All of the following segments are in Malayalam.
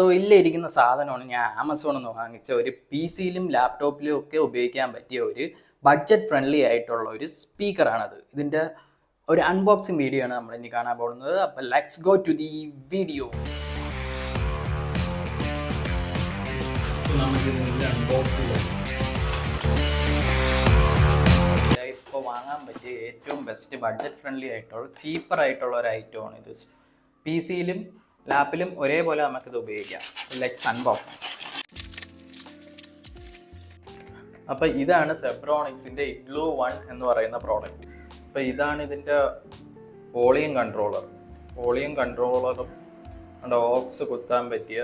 തൊഴിലിരിക്കുന്ന സാധനമാണ് ഞാൻ ആമസോണിൽ നിന്ന് വാങ്ങിച്ച ഒരു പി സിയിലും ലാപ്ടോപ്പിലും ഒക്കെ ഉപയോഗിക്കാൻ പറ്റിയ ഒരു ബഡ്ജറ്റ് ഫ്രണ്ട്ലി ആയിട്ടുള്ള ഒരു സ്പീക്കറാണത്. ഇതിൻ്റെ ഒരു അൺബോക്സിങ് വീഡിയോ ആണ് നമ്മൾ ഇനി കാണാൻ പോകുന്നത്. അപ്പോൾ let's go to the video. ഇപ്പോൾ വാങ്ങാൻ പറ്റിയ ഏറ്റവും ബെസ്റ്റ് ബഡ്ജറ്റ് ഫ്രണ്ട്ലി ആയിട്ടുള്ള ചീപ്പർ ആയിട്ടുള്ള ഒരു ഐറ്റമാണ് ഇത്. പി സിയിലും ലാപ്പിലും ഒരേപോലെ നമുക്കിത് ഉപയോഗിക്കാം. Let's unbox. അപ്പോൾ ഇതാണ് സെബ്രോണിക്സിൻ്റെ ഇഗ്ലൂ 1 എന്ന് പറയുന്ന പ്രോഡക്റ്റ്. അപ്പോൾ ഇതാണ് ഇതിൻ്റെ വോളിയം കൺട്രോളറും ഓക്സ് കുത്താൻ പറ്റിയ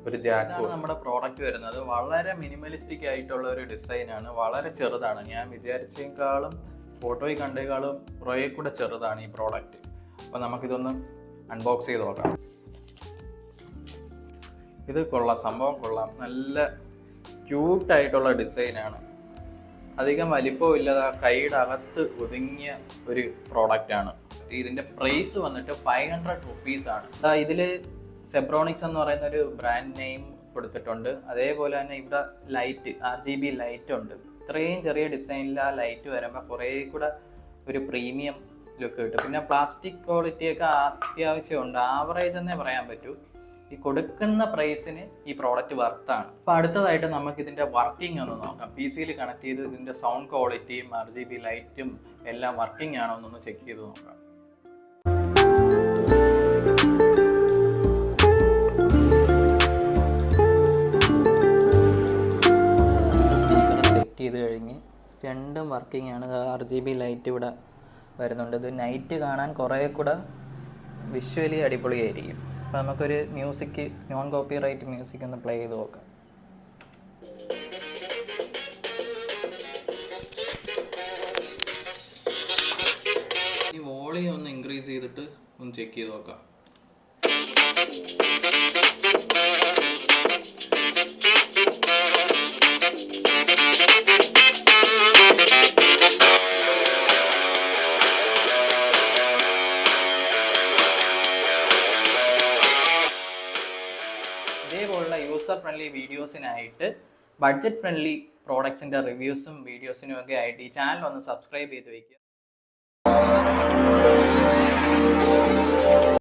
ഒരു ജാക്കും. നമ്മുടെ പ്രോഡക്റ്റ് വരുന്നത് വളരെ മിനിമലിസ്റ്റിക് ആയിട്ടുള്ള ഒരു ഡിസൈനാണ്. വളരെ ചെറുതാണ്. ഞാൻ വിചാരിച്ചേക്കാളും ഫോട്ടോയിൽ കണ്ടേക്കാളും കുറേ കൂടെ ചെറുതാണ് ഈ പ്രോഡക്റ്റ്. അപ്പോൾ നമുക്കിതൊന്ന് അൺബോക്സ് ചെയ്ത് നോക്കാം. ഇത് കൊള്ളാം, സംഭവം കൊള്ളാം. നല്ല ക്യൂട്ടായിട്ടുള്ള ഡിസൈനാണ്. അധികം വലിപ്പവും ഇല്ലാതെ കൈയുടെ അകത്ത് ഒതുങ്ങിയ ഒരു പ്രോഡക്റ്റാണ്. ഇതിൻ്റെ പ്രൈസ് വന്നിട്ട് 500 റുപ്പീസാണ്. ഇതിൽ സെബ്രോണിക്സ് എന്ന് പറയുന്ന ഒരു ബ്രാൻഡ് നെയിം കൊടുത്തിട്ടുണ്ട്. അതേപോലെ തന്നെ ഇവിടെ ലൈറ്റ് RGB ലൈറ്റ് ഉണ്ട്. ഇത്രയും ചെറിയ ഡിസൈനിൽ ആ ലൈറ്റ് വരുമ്പോൾ കുറേ കൂടെ ഒരു പ്രീമിയം ലുക്ക് കിട്ടും. പിന്നെ പ്ലാസ്റ്റിക് ക്വാളിറ്റിയൊക്കെ അത്യാവശ്യമുണ്ട്. ആവറേജ് എന്നേ പറയാൻ പറ്റൂ. ഈ കൊടുക്കുന്ന പ്രൈസിന് ഈ പ്രോഡക്റ്റ് വർത്താണ്. അപ്പോൾ അടുത്തതായിട്ട് നമുക്ക് ഇതിൻ്റെ വർക്കിംഗ് ഒന്ന് നോക്കാം. പി സിയിൽ കണക്ട് ചെയ്ത് ഇതിൻ്റെ സൗണ്ട് ക്വാളിറ്റിയും RGB ലൈറ്റും എല്ലാം വർക്കിംഗ് ആണോ എന്നൊന്ന് ചെക്ക് ചെയ്ത് നോക്കാം. സ്പീക്കർ സെറ്റ് ചെയ്ത് കഴിഞ്ഞ് രണ്ടും വർക്കിംഗ് ആണ്. RGB ലൈറ്റ് ഇവിടെ വരുന്നുണ്ട്. ഇത് നൈറ്റ് കാണാൻ കുറേ കൂടെ വിഷ്വലി അടിപൊളിയായിരിക്കും. അപ്പോൾ നമുക്കൊരു music, non copyright music ഒന്ന് പ്ലേ ചെയ്ത് നോക്കാം. ഈ വോളിയം ഒന്ന് ഇൻക്രീസ് ചെയ്തിട്ട് ഒന്ന് ചെക്ക് ചെയ്ത് നോക്കാം. ഇതേപോലുള്ള യൂസർ ഫ്രണ്ട്ലി വീഡിയോസിനായിട്ട് ബഡ്ജറ്റ് ഫ്രണ്ട്ലി പ്രോഡക്ട്സിൻ്റെ റിവ്യൂസും വീഡിയോസിനും ഒക്കെ ആയിട്ട് ഈ ചാനൽ ഒന്ന് സബ്സ്ക്രൈബ് ചെയ്ത് വയ്ക്കുക.